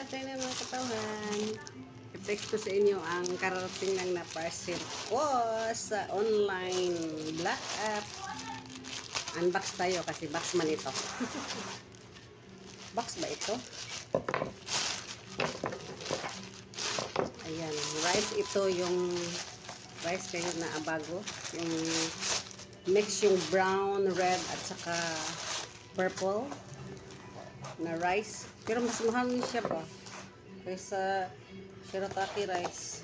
natin ang mga katawan. I-text ko sa inyo ang karating lang na parcel ko sa online black app. Unbox tayo kasi box man ito. Box ba ito? Ayan, rice ito yung rice kayo na abago. Yung mix yung brown, red at saka purple na rice. Pero mas mahal niya siya pa kaysa shirataki rice.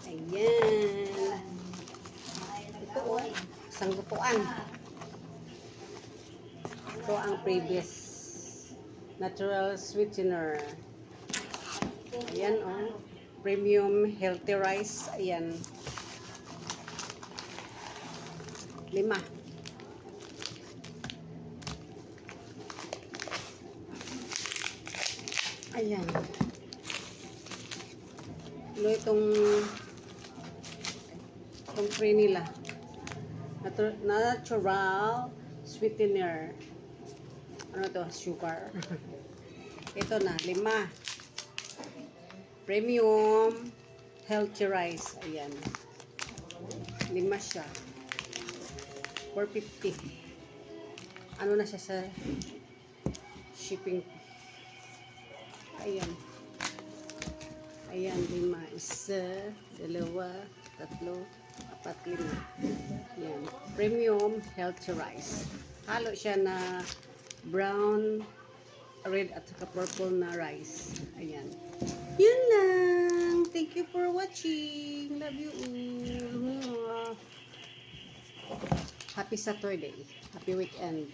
Ayan. Ito o, isang lutuan. Ito ang previous natural sweetener. Ayan o, premium healthy rice. Ayan. 5. Ayan. Ano itong free nila. Natural sweetener. Ano to? Sugar. Ito na, 5. Premium healthy rice. Ayan. 5 siya. 450. Ano na siya sa shipping? Ayan. Ayan, 5. 1, 2, 3, 4, 5. Ayan. Premium healthy rice. Halo siya na brown, red at saka purple na rice. Ayan. Yun lang. Thank you for watching. Love you all. Happy Saturday. Happy weekend.